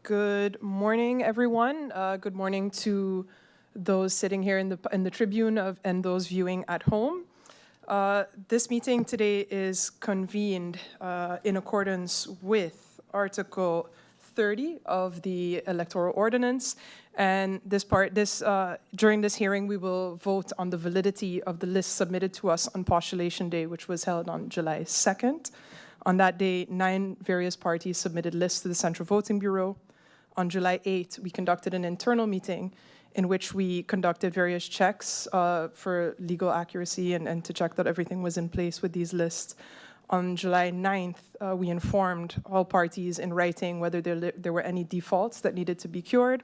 Good morning, everyone. Good morning to those sitting here in the tribune and those viewing at home. This meeting today is convened in accordance with Article 30 of the Electoral Ordinance, and during this hearing we will vote on the validity of the list submitted to us on postulation day, which was held on July 2nd. On that day, 9 various parties submitted lists to the Central Voting Bureau. On July 8th, we conducted an internal meeting in which we conducted various checks for legal accuracy and to check that everything was in place with these lists. On July 9th, we informed all parties in writing whether there were any defaults that needed to be cured,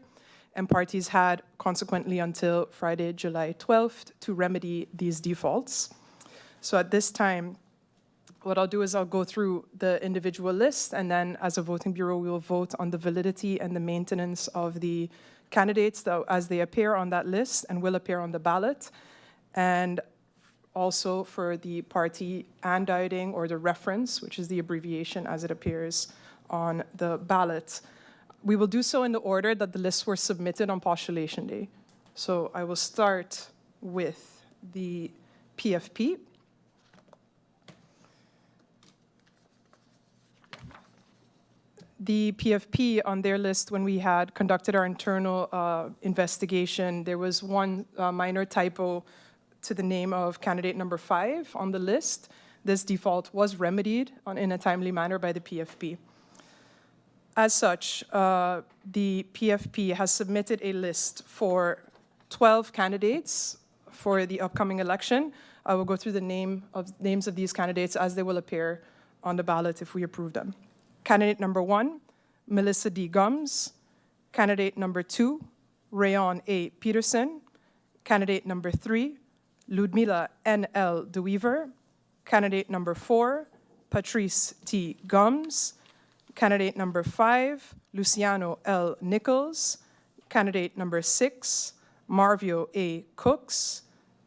and parties had consequently until Friday, July 12th to remedy these defaults. So at this time, what I'll do is I'll go through the individual lists, and then as a voting bureau, we will vote on the validity and the maintenance of the candidates as they appear on that list and will appear on the ballot, and also for the party handwriting or the reference, which is the abbreviation as it appears on the ballot. We will do so in the order that the lists were submitted on postulation day. So I will start with the PFP. The PFP on their list, when we had conducted our internal investigation, there was one minor typo to the name of candidate number 5 on the list. This default was remedied in a timely manner by the PFP. As such, the PFP has submitted a list for 12 candidates for the upcoming election. I will go through the names of these candidates as they will appear on the ballot if we approve them. Candidate number 1, Melissa D. Gums. Candidate number 2, Rayon A. Peterson. Candidate number 3, Ludmila N.L. DeWeaver. Candidate number 4, Patrice T. Gums. Candidate number 5, Luciano L. Nichols. Candidate number 6, Marvio A. Cooks.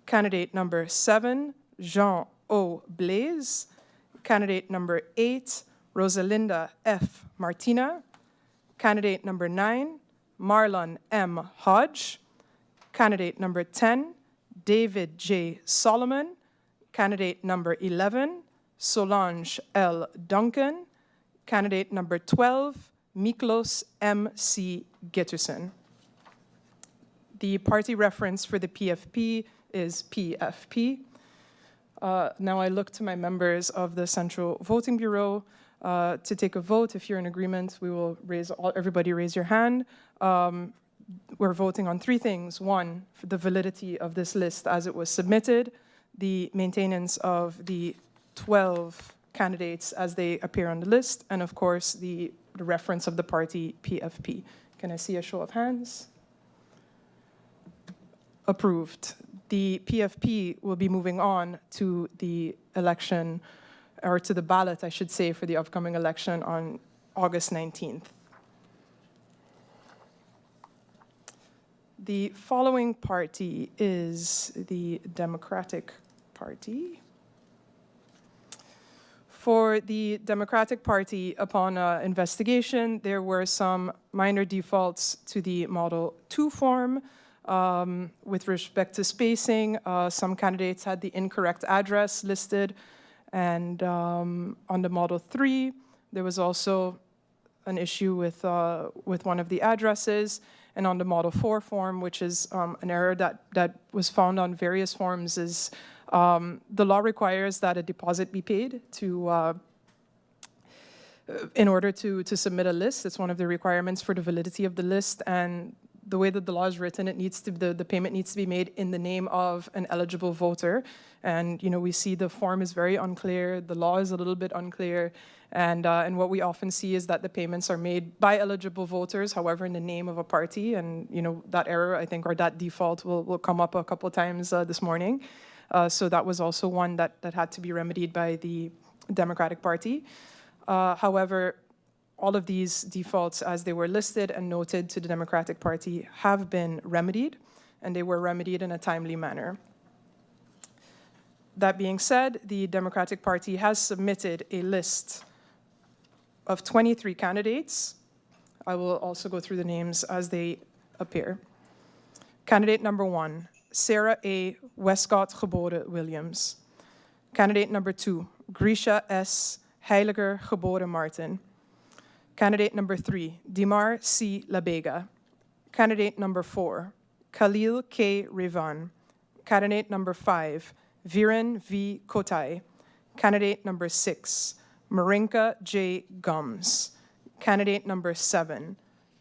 Candidate number 7, Jean O. Blaise. Candidate number 8, Rosalinda F. Martina. Candidate number 9, Marlon M. Hodge. Candidate number 10, David J. Solomon. Candidate number 11, Solange L. Duncan. Candidate number 12, Miklos M. C. Gitterson. The party reference for the PFP is PFP. Now I look to my members of the Central Voting Bureau to take a vote. If you're in agreement, we will everybody raise your hand. We're voting on 3 things. 1, for the validity of this list as it was submitted, the maintenance of the 12 candidates as they appear on the list, and of course, the reference of the party PFP. Can I see a show of hands? Approved. The PFP will be moving on to the election, or to the ballot, I should say, for the upcoming election on August 19th. The following party is the Democratic Party. For the Democratic Party, upon investigation, there were some minor defaults to the Model 2 form. With respect to spacing, some candidates had the incorrect address listed, and on the Model 3, there was also an issue with one of the addresses, and on the Model 4 form, which is an error that was found on various forms, is the law requires that a deposit be paid in order to submit a list. It's one of the requirements for the validity of the list, and the way that the law is written, the payment needs to be made in the name of an eligible voter. And we see the form is very unclear, the law is a little bit unclear, and what we often see is that the payments are made by eligible voters, however, in the name of a party. And that error, I think, or that default will come up a couple of times this morning. So that was also one that had to be remedied by the Democratic Party. However, all of these defaults, as they were listed and noted to the Democratic Party, have been remedied, and they were remedied in a timely manner. That being said, the Democratic Party has submitted a list of 23 candidates I will also go through the names as they appear. Candidate number 1, Sarah A. Westcott Geboren Williams. Candidate number 2, Grisha S. Heiliger Geboren Martin. Candidate number 3, Dimar C. Labega. Candidate number 4, Khalil K. Revan. Candidate number 5, Viren V. Kotai. Candidate number 6, Marinka J. Gums. Candidate number 7,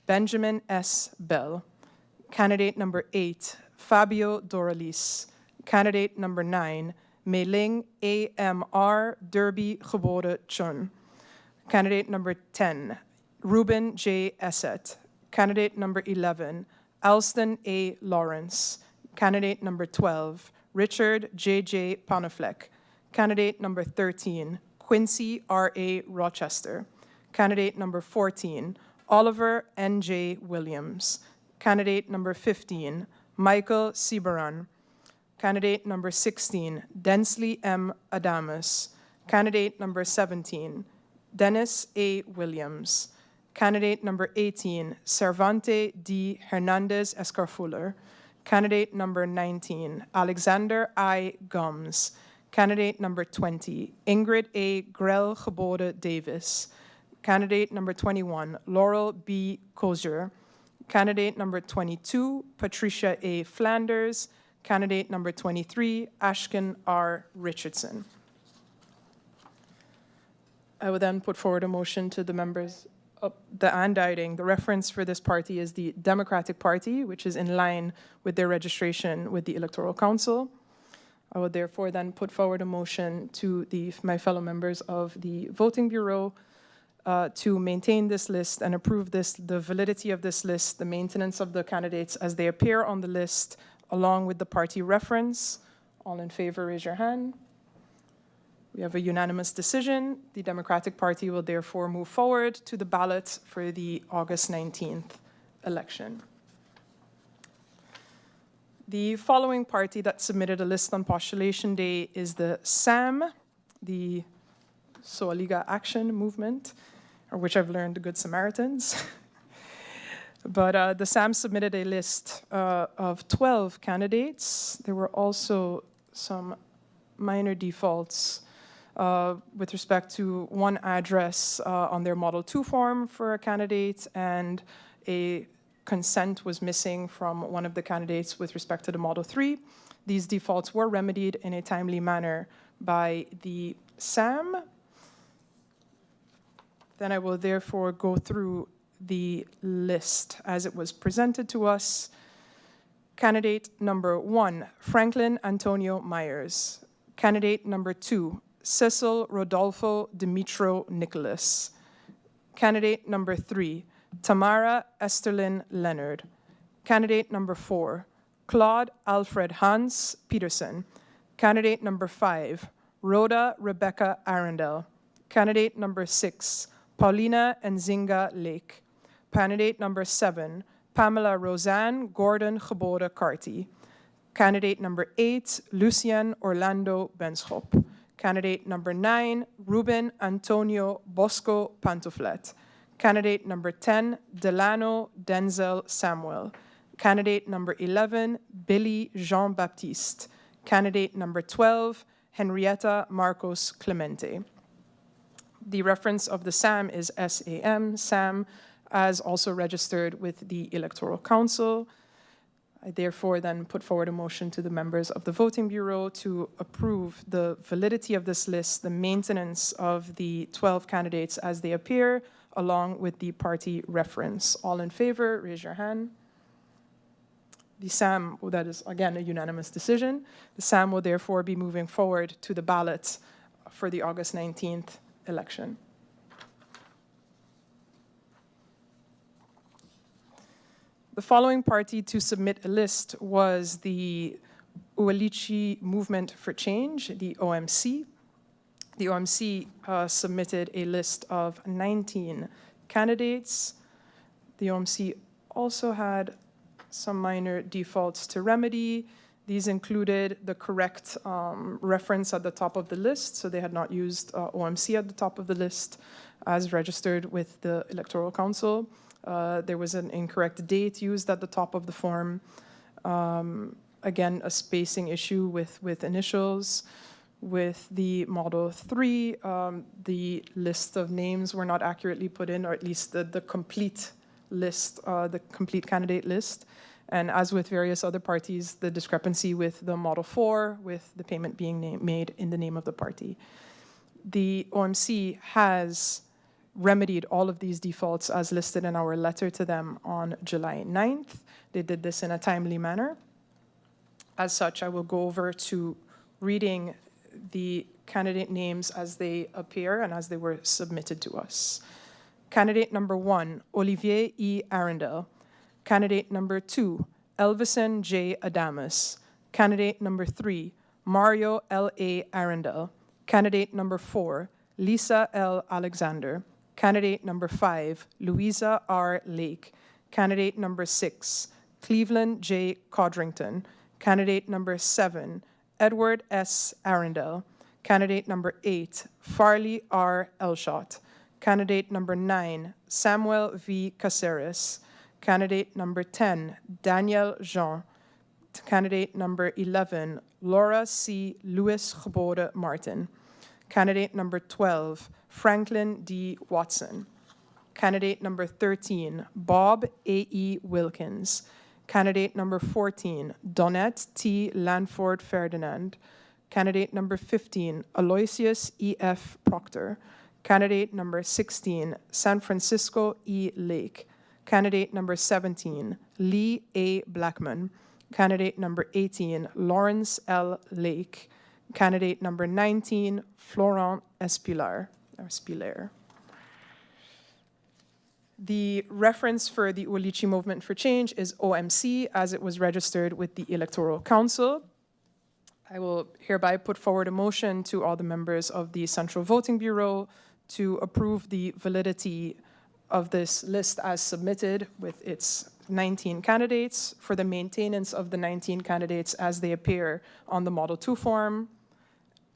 Benjamin S. Bell. Candidate number 8, Fabio Doralis. Candidate number 9, Meiling A.M.R. Derby Geboren Chun. Candidate number 10, Ruben J. Esset. Candidate number 11, Alston A. Lawrence. Candidate number 12, Richard J.J. Panafleck. Candidate number 13, Quincy R.A. Rochester. Candidate number 14, Oliver N.J. Williams. Candidate number 15, Michael Sibaran. Candidate number 16, Densley M. Adamus. Candidate number 17, Dennis A. Williams. Candidate number 18, Cervante D. Hernandez Escarfuller. Candidate number 19, Alexander I. Gums. Candidate number 20, Ingrid A. Grell Geboren Davis. Candidate number 21, Laurel B. Kozier. Candidate number 22, Patricia A. Flanders. Candidate number 23, Ashkin R. Richardson. I will then put forward a motion to the members. The handwriting, the reference for this party is the Democratic Party, which is in line with their registration with the Electoral Council. I would therefore then put forward a motion to my fellow members of the Voting Bureau to maintain this list and approve the validity of this list, the maintenance of the candidates as they appear on the list, along with the party reference. All in favor, raise your hand. We have a unanimous decision. The Democratic Party will therefore move forward to the ballot for the August 19th election. The following party that submitted a list on postulation day is the SAM, the Soaliga Action Movement, or which I've learned the Good Samaritans. But the SAM submitted a list of 12 candidates. There were also some minor defaults with respect to one address on their Model 2 form for a candidate, and a consent was missing from one of the candidates with respect to the Model 3. These defaults were remedied in a timely manner by the SAM. Then I will therefore go through the list as it was presented to us. Candidate number 1, Franklin Antonio Myers. Candidate number 2, Cecil Rodolfo Dimitro Nicholas. Candidate number 3, Tamara Esterlin Leonard. Candidate number 4, Claude Alfred Hans Peterson. Candidate number 5, Rhoda Rebecca Arundel. Candidate number 6, Paulina Nzinga Lake. Candidate number 7, Pamela Roseanne Gordon Geboren Carty. Candidate number 8, Lucien Orlando Benschop. Candidate number 9, Ruben Antonio Bosco Pantoflet. Candidate number 10, Delano Denzel Samuel. Candidate number 11, Billy Jean-Baptiste. Candidate number 12, Henrietta Marcos Clemente. The reference of the SAM is SAM, as also registered with the Electoral Council. I therefore then put forward a motion to the members of the Voting Bureau to approve the validity of this list, the maintenance of the 12 candidates as they appear, along with the party reference. All in favor, raise your hand. The SAM, that is again a unanimous decision. The SAM will therefore be moving forward to the ballot for the August 19th election. The following party to submit a list was the Uelichi Movement for Change, the OMC. The OMC submitted a list of 19 candidates. The OMC also had some minor defaults to remedy. These included the correct reference at the top of the list, so they had not used OMC at the top of the list as registered with the Electoral Council. There was an incorrect date used at the top of the form. Again, a spacing issue with initials. With the Model 3, the list of names were not accurately put in, or at least the complete list, the complete candidate list. And as with various other parties, the discrepancy with the Model 4, with the payment being made in the name of the party. The OMC has remedied all of these defaults as listed in our letter to them on July 9th. They did this in a timely manner. As such, I will go over to reading the candidate names as they appear and as they were submitted to us. Candidate number 1, Olivier E. Arundel. Candidate number 2, Elvison J. Adamus. Candidate number 3, Mario L. A. Arundel. Candidate number 4, Lisa L. Alexander. Candidate number 5, Louisa R. Lake. Candidate number 6, Cleveland J. Codrington. Candidate number 7, Edward S. Arundel. Candidate number 8, Farley R. Elshot. Candidate number 9, Samuel V. Caceres. Candidate number 10, Daniel Jean. Candidate number 11, Laura C. Lewis Gebode Martin. Candidate number 12, Franklin D. Watson. Candidate number 13, Bob A. E. Wilkins. Candidate number 14, Donette T. Lanford Ferdinand. Candidate number 15, Aloysius E. F. Proctor. Candidate number 16, San Francisco E. Lake. Candidate number 17, Lee A. Blackman. Candidate number 18, Lawrence L. Lake. Candidate number 19, Florent Espilar. The reference for the Ulichi Movement for Change is OMC, as it was registered with the Electoral Council. I will hereby put forward a motion to all the members of the Central Voting Bureau to approve the validity of this list as submitted with its 19 candidates for the maintenance of the 19 candidates as they appear on the Model 2 form,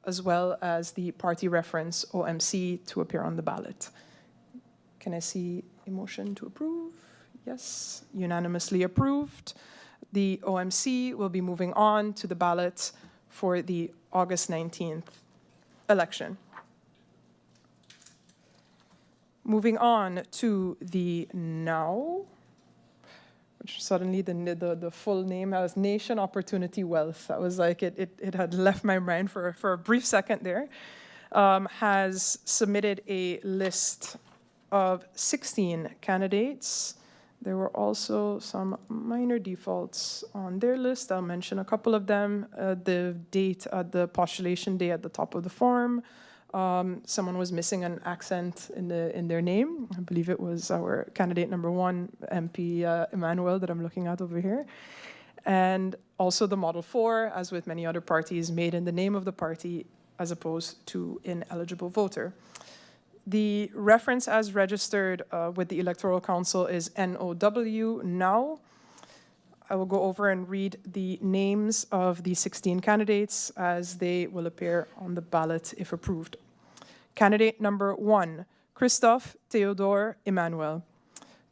as well as the party reference OMC to appear on the ballot. Can I see a motion to approve? Yes, unanimously approved. The OMC will be moving on to the ballot for the August 19th election. Moving on to the NOW, which suddenly the full name has Nation Opportunity Wealth. That was like, it had left my mind for a brief second there. Has submitted a list of 16 candidates. There were also some minor defaults on their list. I'll mention a couple of them. The date, the postulation day at the top of the form. Someone was missing an accent in their name. I believe it was our candidate number 1, MP Emmanuel, that I'm looking at over here. And also the Model 4, as with many other parties, made in the name of the party as opposed to ineligible voter. The reference as registered with the Electoral Council is NOW, NOW. I will go over and read the names of the 16 candidates as they will appear on the ballot if approved. Candidate number 1, Christophe Theodore Emmanuel.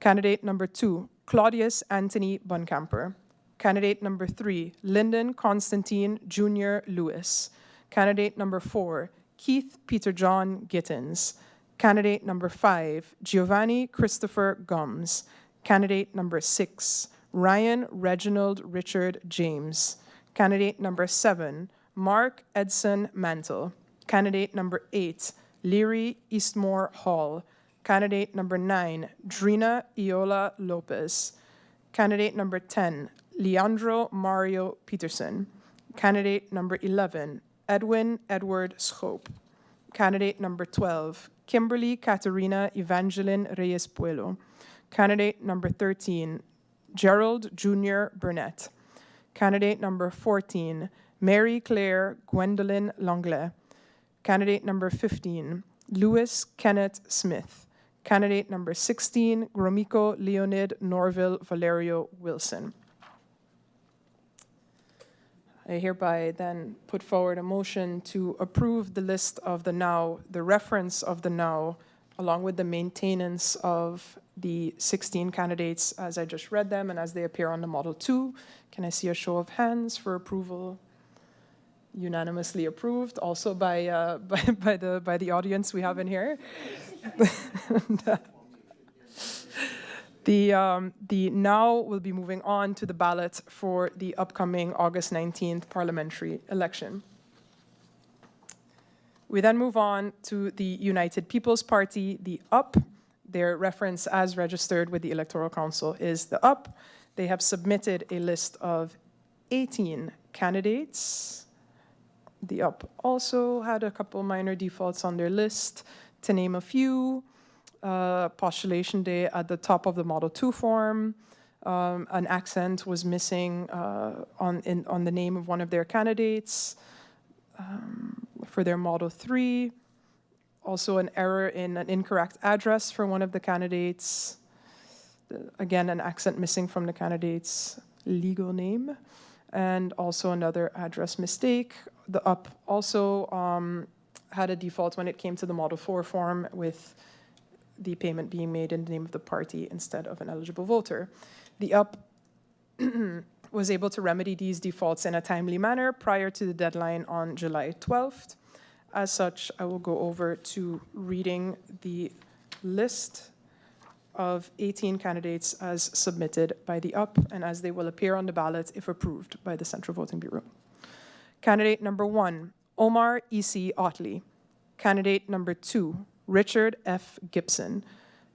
Candidate number 2, Claudius Anthony Buncamper. Candidate number 3, Lyndon Constantine Jr. Lewis. Candidate number 4, Keith Peter John Gittins. Candidate number 5, Giovanni Christopher Gomes. Candidate number 6, Ryan Reginald Richard James. Candidate number 7, Mark Edson Mantle. Candidate number 8, Leary Eastmore Hall. Candidate number 9, Drina Iola Lopez. Candidate number 10, Leandro Mario Peterson. Candidate number 11, Edwin Edward Schoop. Candidate number 12, Kimberly Caterina Evangeline Reyes Puelo. Candidate number 13, Gerald Jr. Burnett. Candidate number 14, Mary Claire Gwendolyn Langlais. Candidate number 15, Louis Kenneth Smith. Candidate number 16, Gromiko Leonid Norville Valerio Wilson. I hereby then put forward a motion to approve the list of the NOW, the reference of the NOW along with the maintenance of the 16 candidates as I just read them and as they appear on the Model 2. Can I see a show of hands for approval? Unanimously approved, also by the audience we have in here. Now we'll be moving on to the ballot for the upcoming August 19th parliamentary election. We then move on to the United People's Party, the UP. Their reference as registered with the Electoral Council is the UP. They have submitted a list of 18 candidates. The UP also had a couple minor defaults on their list. To name a few, postulation day at the top of the Model 2 form. An accent was missing on the name of one of their candidates. For their Model 3, also an error in an incorrect address for one of the candidates. Again, an accent missing from the candidate's legal name, and also another address mistake. The UP also had a default when it came to the Model 4 form, with the payment being made in the name of the party instead of an eligible voter. The UP was able to remedy these defaults in a timely manner prior to the deadline on July 12th. As such, I will go over to reading the list of 18 candidates as submitted by the UP and as they will appear on the ballot if approved by the Central Voting Bureau. Candidate number 1, Omar E.C. Otley. Candidate number 2, Richard F. Gibson.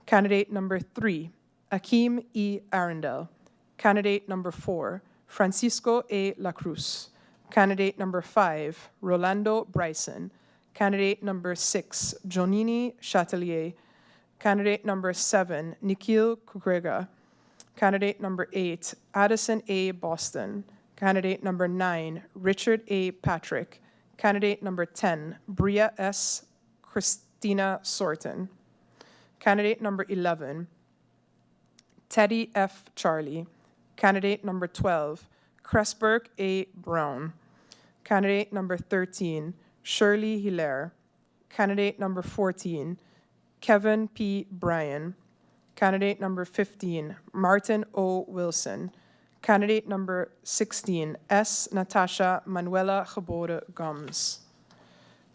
Candidate number 3, Akeem E. Arundel. Candidate number 4, Francisco A. La Cruz. Candidate number 5, Rolando Bryson. Candidate number 6, Jonini Chatelier. Candidate number 7, Nikhil Kukrega. Candidate number 8, Addison A. Boston. Candidate number 9, Richard A. Patrick. Candidate number 10, Bria S. Christina Sorton. Candidate number 11, Teddy F. Charlie. Candidate number 12, Cresberg A. Brown. Candidate number 13, Shirley Hilaire. Candidate number 14, Kevin P. Bryan. Candidate number 15, Martin O. Wilson. Candidate number 16, S. Natasha Manuela Geboren Gums.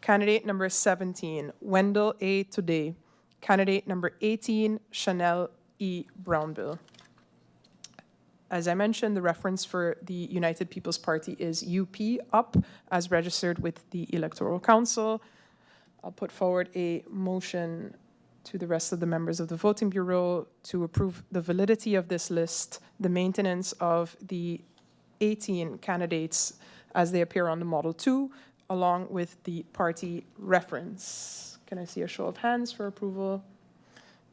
Candidate number 17, Wendell A. Today. Candidate number 18, Chanel E. Brownbill. As I mentioned, the reference for the United People's Party is UP, as registered with the Electoral Council. I'll put forward a motion to the rest of the members of the Voting Bureau to approve the validity of this list, the maintenance of the 18 candidates as they appear on the Model 2, along with the party reference. Can I see a show of hands for approval?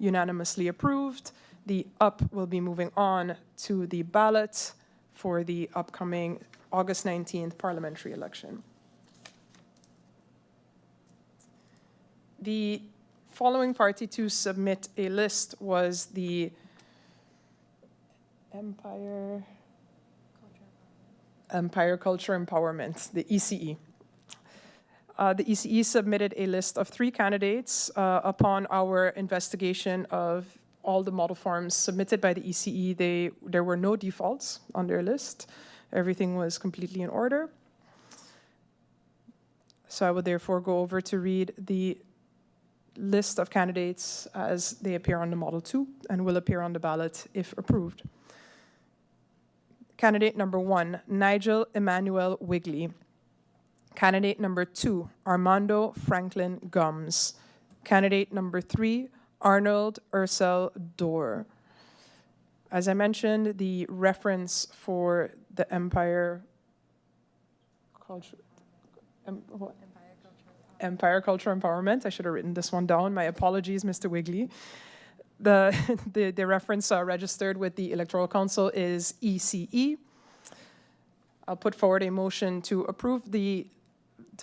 Unanimously approved. The UP will be moving on to the ballot for the upcoming August 19th parliamentary election. The following party to submit a list was the Empire Culture Empowerment, the ECE. The ECE submitted a list of 3 candidates upon our investigation of all the model forms submitted by the ECE. There were no defaults on their list. Everything was completely in order. So I will therefore go over to read the list of candidates as they appear on the Model 2 and will appear on the ballot if approved. Candidate number 1, Nigel Emmanuel Wigley. Candidate number 2, Armando Franklin Gums. Candidate number 3, Arnold Ursel Dorr. As I mentioned, the reference for the Empire Culture Empowerment. I should have written this one down. My apologies, Mr. Wigley. The reference registered with the Electoral Council is ECE. I'll put forward a motion to approve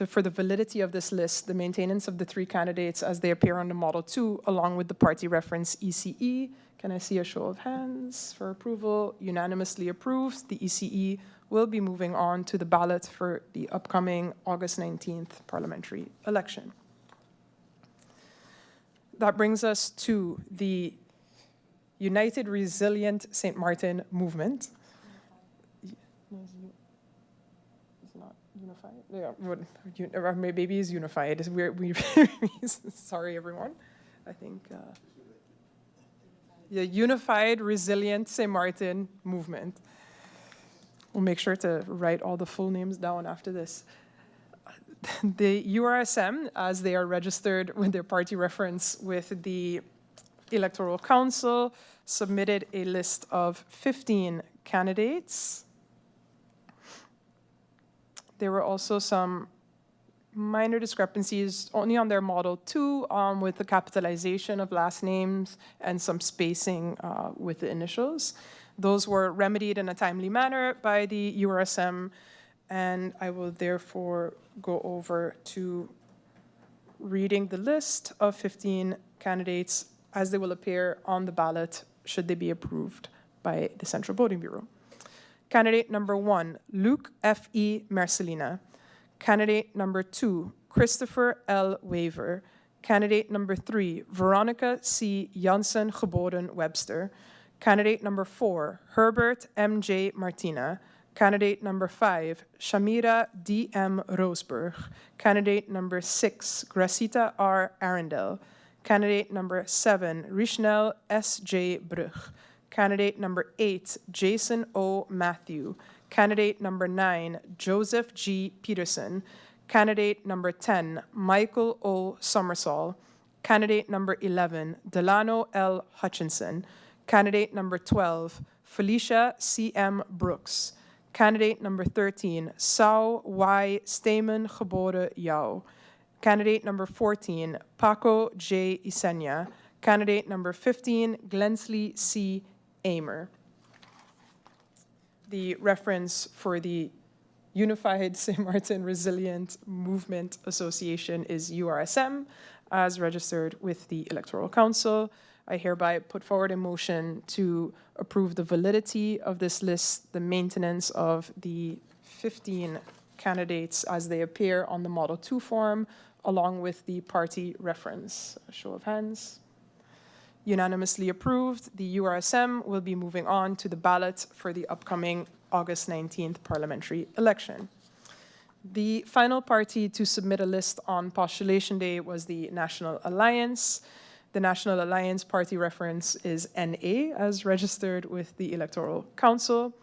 for the validity of this list, the maintenance of the 3 candidates as they appear on the Model 2, along with the party reference ECE. Can I see a show of hands for approval? Unanimously approved. The ECE will be moving on to the ballot for the upcoming August 19th parliamentary election. That brings us to the United Resilient St. Martin movement. It's not unified? Yeah, maybe it's unified. Sorry, everyone. I think the Unified Resilient St. Martin movement. We'll make sure to write all the full names down after this. The URSM, as they are registered with their party reference with the Electoral Council, submitted a list of 15 candidates. There were also some minor discrepancies only on their Model 2 with the capitalization of last names and some spacing with the initials. Those were remedied in a timely manner by the URSM, and I will therefore go over to reading the list of 15 candidates as they will appear on the ballot should they be approved by the Central Voting Bureau. Candidate number 1, Luc F.E. Mercelina. Candidate number 2, Christopher L. Waver. Candidate number 3, Veronica C. Janssen Geboden Webster. Candidate number 4, Herbert M.J. Martina. Candidate number 5, Shamira D.M. Roosburg. Candidate number 6, Gracita R. Arendel. Candidate number 7, Rishnel S.J. Brug. Candidate number 8, Jason O. Matthew. Candidate number 9, Joseph G. Peterson. Candidate number 10, Michael O. Somersall. Candidate number 11, Delano L. Hutchinson. Candidate number 12, Felicia C.M. Brooks. Candidate number 13, Sao Y. Stamen Geboden Yao. Candidate number 14, Paco J. Isenia. Candidate number 15, Glensley C. Amer. The reference for the Unified St. Martin Resilient Movement Association is URSM, as registered with the Electoral Council. I hereby put forward a motion to approve the validity of this list, the maintenance of the 15 candidates as they appear on the Model 2 form, along with the party reference. A show of hands. Unanimously approved, the URSM will be moving on to the ballot for the upcoming August 19th parliamentary election. The final party to submit a list on postulation day was the National Alliance. The National Alliance party reference is NA, as registered with the Electoral Council.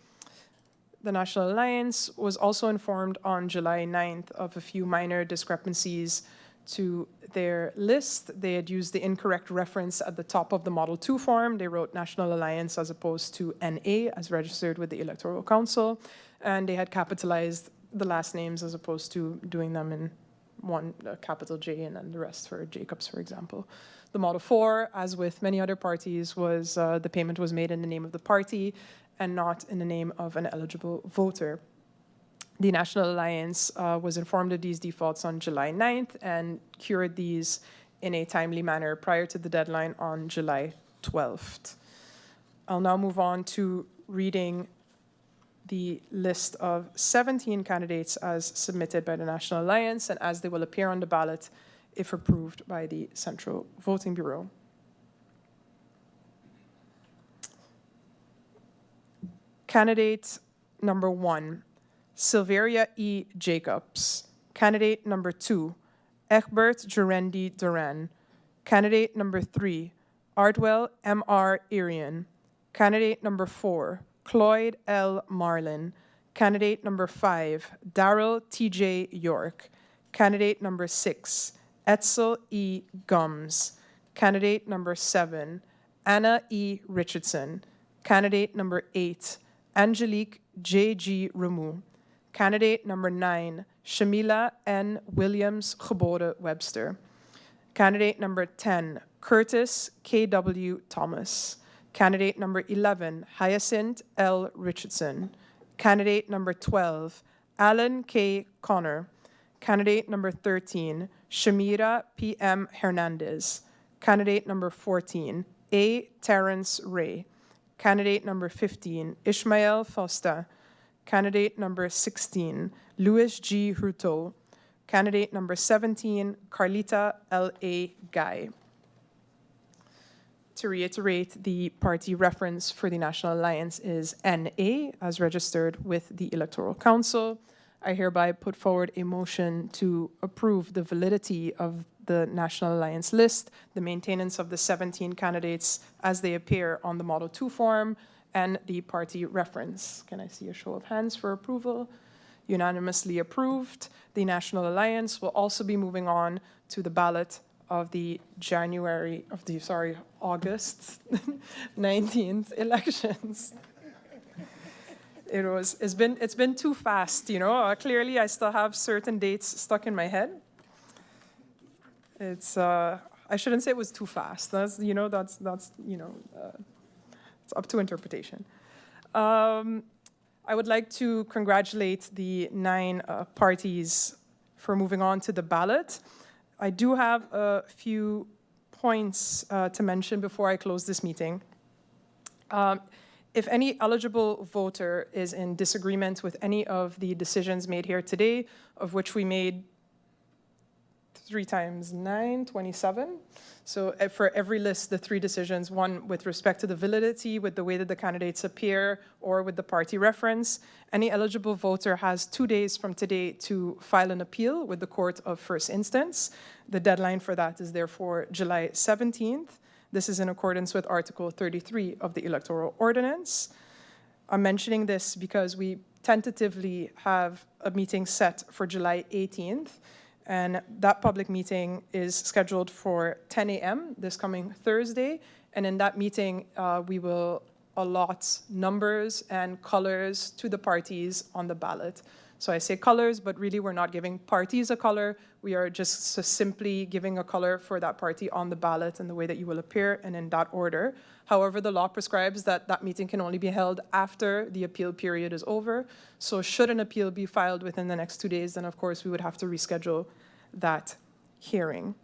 The National Alliance was also informed on July 9th of a few minor discrepancies to their list. They had used the incorrect reference at the top of the Model 2 form. They wrote National Alliance as opposed to NA, as registered with the Electoral Council. And they had capitalized the last names as opposed to doing them in one capital J and then the rest for Jacobs, for example. The Model 4, as with many other parties, was the payment was made in the name of the party and not in the name of an eligible voter. The National Alliance was informed of these defaults on July 9th and cured these in a timely manner prior to the deadline on July 12th. I'll now move on to reading the list of 17 candidates as submitted by the National Alliance and as they will appear on the ballot if approved by the Central Voting Bureau. Candidate number 1, Silveria E. Jacobs. Candidate number 2, Egbert Jurendi Duran. Candidate number 3, Artwell M.R. Irian. Candidate number 4, Cloyd L. Marlin. Candidate number 5, Darrell T.J. York. Candidate number 6, Etzel E. Gums. Candidate number 7, Anna E. Richardson. Candidate number 8, Angelique J.G. Ramu. Candidate number 9, Shamila N. Williams Geboden Webster. Candidate number 10, Curtis K.W. Thomas. Candidate number 11, Hyacinth L. Richardson. Candidate number 12, Alan K. Connor. Candidate number 13, Shamira P.M. Hernandez. Candidate number 14, A. Terrence Ray. Candidate number 15, Ishmael Fosta. Candidate number 16, Louis G. Hurto. Candidate number 17, Carlita L.A. Guy. to reiterate, the party reference for the National Alliance is NA, as registered with the Electoral Council. I hereby put forward a motion to approve the validity of the National Alliance list, the maintenance of the 17 candidates as they appear on the Model 2 form, and the party reference. Can I see a show of hands for approval? Unanimously approved. The National Alliance will also be moving on to the ballot of the August 19th elections. It's been too fast, you know. Clearly, I still have certain dates stuck in my head. It's I shouldn't say it was too fast. That's it's up to interpretation. I would like to congratulate the 9 parties for moving on to the ballot. I do have a few points to mention before I close this meeting. If any eligible voter is in disagreement with any of the decisions made here today, of which we made 3 times 9, 27. So for every list, the 3 decisions, one with respect to the validity, with the way that the candidates appear, or with the party reference. Any eligible voter has 2 days from today to file an appeal with the Court of First Instance. The deadline for that is therefore July 17th. This is in accordance with Article 33 of the Electoral Ordinance. I'm mentioning this because we tentatively have a meeting set for July 18th. And that public meeting is scheduled for 10 a.m. this coming Thursday. And in that meeting, we will allot numbers and colors to the parties on the ballot. So I say colors, but really we're not giving parties a color. We are just simply giving a color for that party on the ballot and the way that you will appear and in that order. However, the law prescribes that that meeting can only be held after the appeal period is over. So should an appeal be filed within the next 2 days, then of course we would have to reschedule that hearing.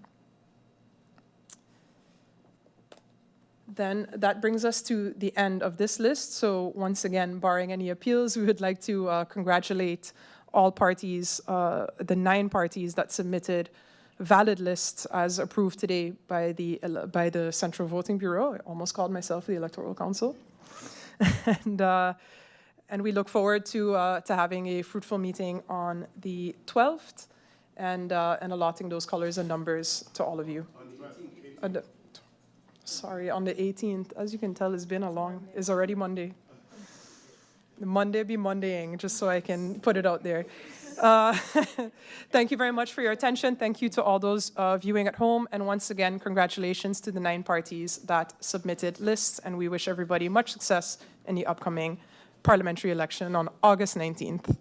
Then that brings us to the end of this list. So once again, barring any appeals, we would like to congratulate all parties, the 9 parties that submitted valid lists as approved today by the Central Voting Bureau. I almost called myself the Electoral Council. And we look forward to having a fruitful meeting on the 12th and allotting those colors and numbers to all of you. Sorry, on the 18th. As you can tell, it's already Monday. The Monday be Mondaying, just so I can put it out there. Thank you very much for your attention. Thank you to all those viewing at home. And once again, congratulations to the 9 parties that submitted lists. And we wish everybody much success in the upcoming parliamentary election on August 19th.